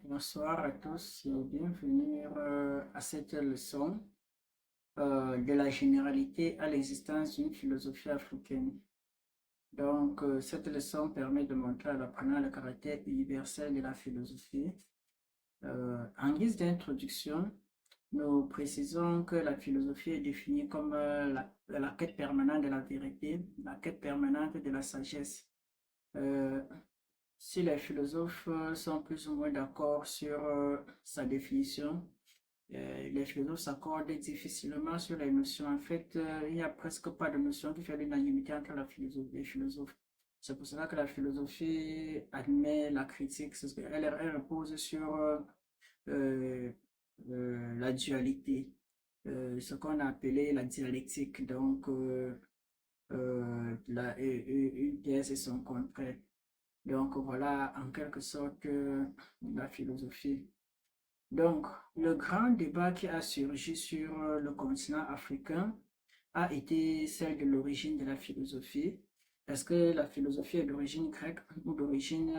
Bonsoir à tous et bienvenue à cette leçon de la généralité à l'existence d'une philosophie africaine. Donc, cette leçon permet de montrer à l'apprenant le caractère universel de la philosophie. En guise d'introduction, nous précisons que la philosophie est définie comme la quête permanente de la vérité, la quête permanente de la sagesse. Euh, Si les philosophes sont plus ou moins d'accord sur sa définition, les philosophes s'accordent difficilement sur les notions. En fait, il n'y a presque pas de notion qui fait l'unanimité entre la philosophie et les philosophes. C'est pour cela que la philosophie admet la critique. Elle repose sur euh, la dualité, ce qu'on a appelé la dialectique. Donc, une thèse et son contraire. Donc voilà en quelque sorte la philosophie. Donc le grand débat qui a surgi sur le continent africain a été celle de l'origine de la philosophie. Est-ce que la philosophie est d'origine grecque ou d'origine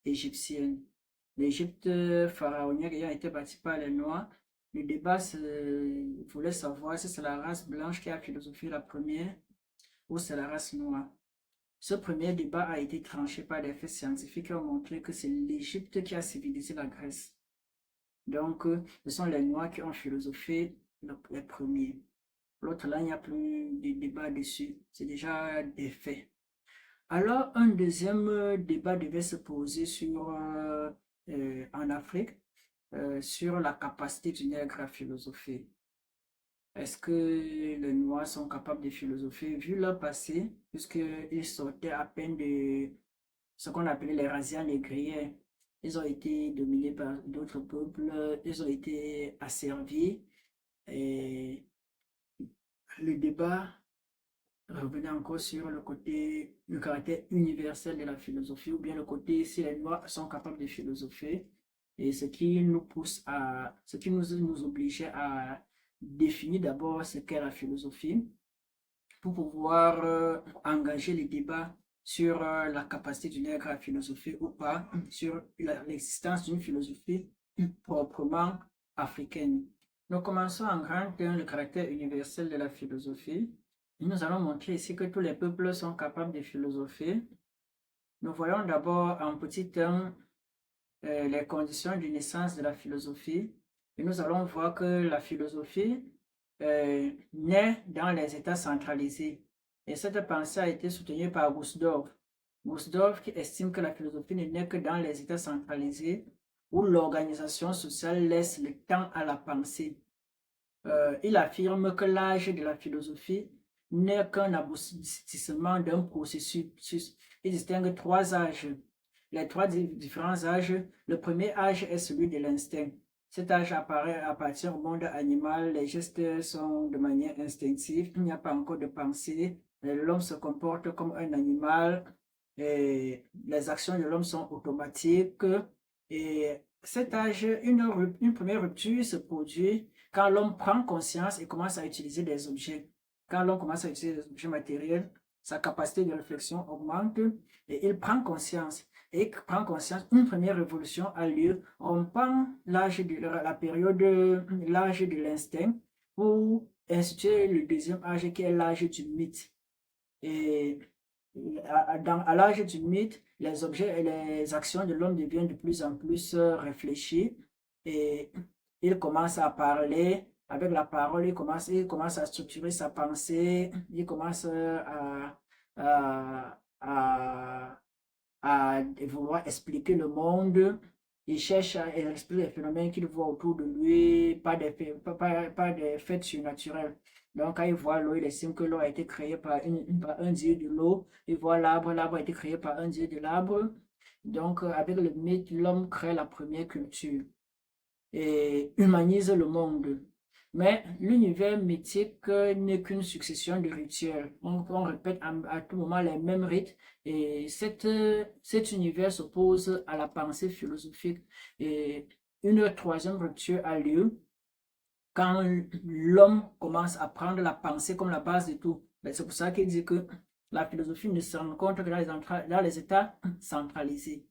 égyptienne? L'Égypte pharaonique ayant été bâtie par les Noirs, le débat voulait savoir si c'est la race blanche qui a philosophé la première ou c'est la race noire. Ce premier débat a été tranché par des faits scientifiques qui ont montré que c'est l'Égypte qui a civilisé la Grèce. Donc, ce sont les Noirs qui ont philosophé les premiers. L'autre, là, il n'y a plus de débat dessus. C'est déjà des faits. Alors, un deuxième débat devait se poser en Afrique sur la capacité du nègre à philosopher. Est-ce que les Noirs sont capables de philosopher vu leur passé, puisqu'ils sortaient à peine de ce qu'on appelait les razzias négrières? Ils ont été dominés par d'autres peuples, ils ont été asservis et le débat revenait encore sur le caractère universel de la philosophie ou bien le côté si les Noirs sont capables de philosopher et ce qui nous obligeait à définir d'abord ce qu'est la philosophie pour pouvoir engager les débats sur la capacité du nègre à philosopher ou pas, sur l'existence d'une philosophie proprement africaine. Nous commençons en grand 1 le caractère universel de la philosophie. Nous allons montrer ici que tous les peuples sont capables de philosopher. Nous voyons d'abord en petit 1 les conditions de naissance de la philosophie. Et nous allons voir que la philosophie naît dans les États centralisés. Et cette pensée a été soutenue par Gusdorf. Gusdorf qui estime que la philosophie ne naît que dans les États centralisés où l'organisation sociale laisse le temps à la pensée. Il affirme que l'âge de la philosophie n'est qu'un aboutissement d'un processus. Il distingue 3 âges. Les 3 différents âges. Le premier âge est celui de l'instinct. Cet âge appartient au monde animal. Les gestes sont de manière instinctive. Il n'y a pas encore de pensée. L'homme se comporte comme un animal. Et les actions de l'homme sont automatiques. Et cet âge, une première rupture se produit quand l'homme prend conscience et commence à utiliser des objets. Quand l'homme commence à utiliser des objets matériels, sa capacité de réflexion augmente et il prend conscience. Et il prend conscience, une première révolution a lieu, rompant l'âge de l'instinct pour instituer le deuxième âge qui est l'âge du mythe. Et à l'âge du mythe, les objets et les actions de l'homme deviennent de plus en plus réfléchis et il commence à parler. Avec la parole, il commence à structurer sa pensée, il commence à, à, à vouloir expliquer le monde. Il cherche à expliquer les phénomènes qu'il voit autour de lui, pas des faits surnaturels. Donc, quand il voit l'eau, il estime que l'eau a été créée par un dieu de l'eau. Il voit l'arbre, l'arbre a été créé par un dieu de l'arbre. Donc, avec le mythe, l'homme crée la première culture et humanise le monde. Mais l'univers mythique n'est qu'une succession de rituels. On répète à tout moment les mêmes rites et cet univers s'oppose à la pensée philosophique. Et une troisième rupture a lieu quand l'homme commence à prendre la pensée comme la base de tout. C'est pour ça qu'il dit que la philosophie ne se rencontre que dans les états centralisés.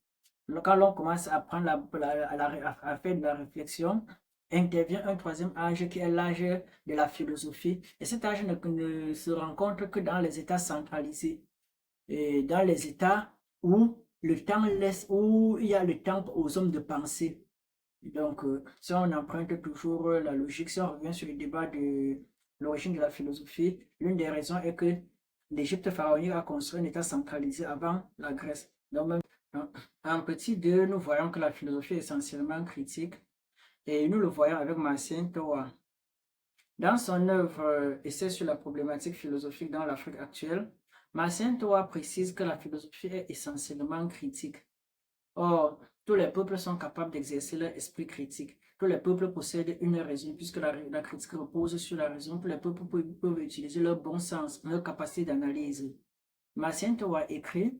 Quand l'on commence à prendre à faire de la réflexion, intervient un troisième âge qui est l'âge de la philosophie. Et cet âge ne se rencontre que dans les États centralisés. Et dans les États où où il y a le temps aux hommes de penser. Donc, si on emprunte toujours la logique, si on revient sur le débat de l'origine de la philosophie, l'une des raisons est que l'Égypte pharaonique a construit un État centralisé avant la Grèce. Donc, même en petit 2, nous voyons que la philosophie est essentiellement critique et nous le voyons avec Marcin Toa. Dans son œuvre Essai sur la problématique philosophique dans l'Afrique actuelle, Marcin Toa précise que la philosophie est essentiellement critique. Or, tous les peuples sont capables d'exercer leur esprit critique. Tous les peuples possèdent une raison, puisque la critique repose sur la raison. Tous les peuples peuvent utiliser leur bon sens, leur capacité d'analyse. Marcin Toa écrit: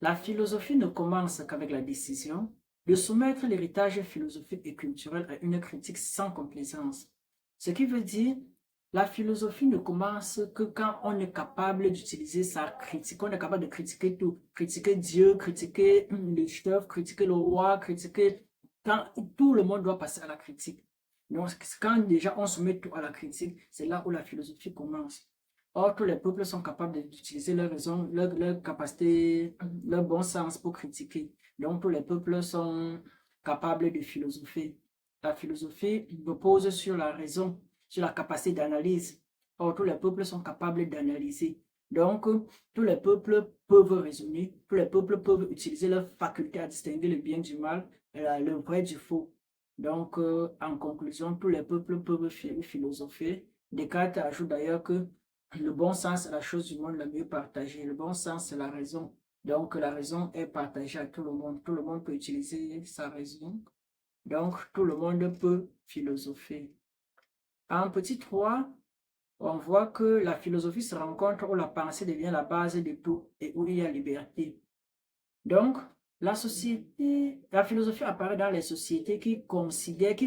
la philosophie ne commence qu'avec la décision de soumettre l'héritage philosophique et culturel à une critique sans complaisance. Ce qui veut dire, la philosophie ne commence que quand on est capable d'utiliser sa critique, on est capable de critiquer tout, critiquer Dieu, critiquer les chefs, critiquer le roi, critiquer... Quand tout le monde doit passer à la critique. Donc, quand déjà on soumet tout à la critique, c'est là où la philosophie commence. Or, tous les peuples sont capables d'utiliser leur raison, leur capacité, leur bon sens pour critiquer. Donc, tous les peuples sont capables de philosopher. La philosophie repose sur la raison, sur la capacité d'analyse. Or, tous les peuples sont capables d'analyser. Donc, tous les peuples peuvent raisonner, tous les peuples peuvent utiliser leur faculté à distinguer le bien du mal, le vrai du faux. Donc, en conclusion, tous les peuples peuvent philosopher. Descartes ajoute d'ailleurs que le bon sens est la chose du monde la mieux partagée. Le bon sens, c'est la raison. Donc, la raison est partagée à tout le monde. Tout le monde peut utiliser sa raison. Donc, tout le monde peut philosopher. En petit 3, on voit que la philosophie se rencontre où la pensée devient la base de tout et où il y a liberté. Donc, la philosophie apparaît dans les sociétés qui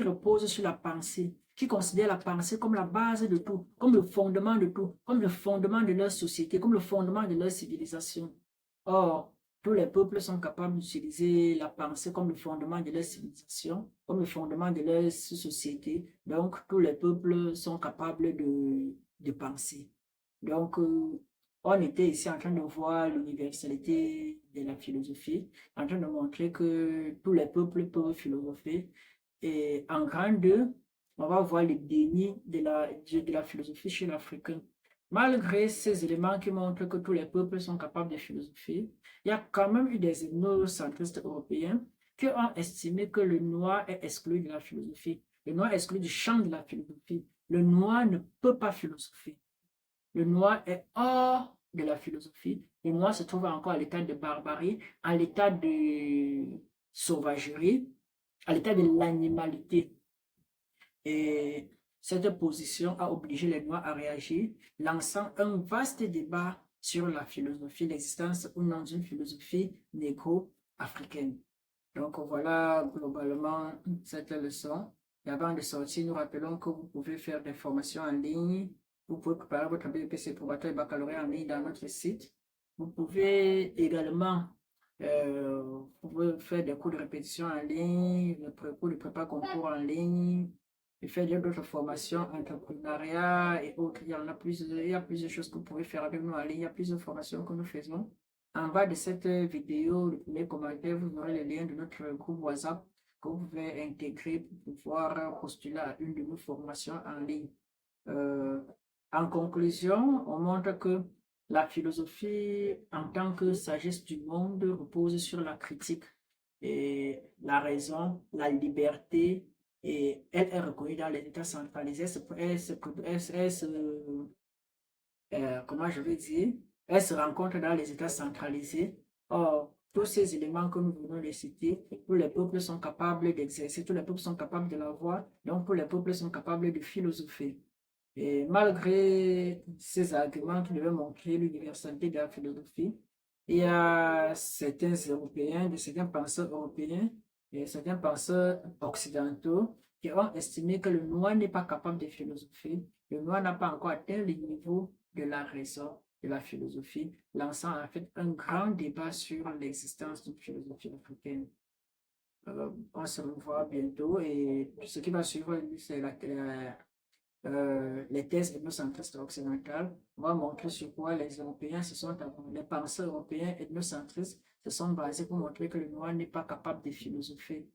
reposent sur la pensée, qui considèrent la pensée comme la base de tout, comme le fondement de tout, comme le fondement de leur société, comme le fondement de leur civilisation. Or, tous les peuples sont capables d'utiliser la pensée comme le fondement de leur civilisation, comme le fondement de leur société. Donc, tous les peuples sont capables de penser. Donc, on était ici en train de voir l'universalité de la philosophie, en train de montrer que tous les peuples peuvent philosopher. Et en grand 2, on va voir le déni de la philosophie chez l'Africain. Malgré ces éléments qui montrent que tous les peuples sont capables de philosopher, il y a quand même eu des ethnocentristes européens qui ont estimé que le noir est exclu de la philosophie. Le noir est exclu du champ de la philosophie. Le noir ne peut pas philosopher. Le noir est hors de la philosophie. Le noir se trouve encore à l'état de barbarie, à l'état de sauvagerie, à l'état de l'animalité. Et cette position a obligé les Noirs à réagir, lançant un vaste débat sur la philosophie, l'existence ou non d'une philosophie négro-africaine. Donc voilà globalement cette leçon. Et avant de sortir, nous rappelons que vous pouvez faire des formations en ligne. Vous pouvez préparer votre BEPC probatoire et baccalauréat en ligne dans notre site. Vous pouvez également vous pouvez faire des cours de répétition en ligne, des cours de prépa concours en ligne, et faire d'autres formations, entrepreneuriat et autres. Il y a plusieurs choses que vous pouvez faire avec nous en ligne. Il y a plusieurs formations que nous faisons. En bas de cette vidéo, le premier commentaire, vous aurez le lien de notre groupe WhatsApp que vous pouvez intégrer pour pouvoir postuler à une de nos formations en ligne. En conclusion, on montre que la philosophie, en tant que sagesse du monde, repose sur la critique et la raison, la liberté, et elle est reconnue dans les États centralisés. Comment je vais dire, elle se rencontre dans les États centralisés. Or, tous ces éléments que nous venons de citer, tous les peuples sont capables d'exercer, tous les peuples sont capables de l'avoir, donc tous les peuples sont capables de philosopher. Et malgré ces arguments qui devaient montrer l'universalité de la philosophie, il y a certains Européens, certains penseurs européens et certains penseurs occidentaux qui ont estimé que le noir n'est pas capable de philosopher. Le noir n'a pas encore atteint le niveau de la raison, de la philosophie, lançant en fait un grand débat sur l'existence d'une philosophie africaine. On se revoit bientôt et ce qui va suivre, c'est les thèses ethnocentristes occidentales. On va montrer sur quoi les Européens les penseurs européens ethnocentristes se sont basés pour montrer que le noir n'est pas capable de philosopher.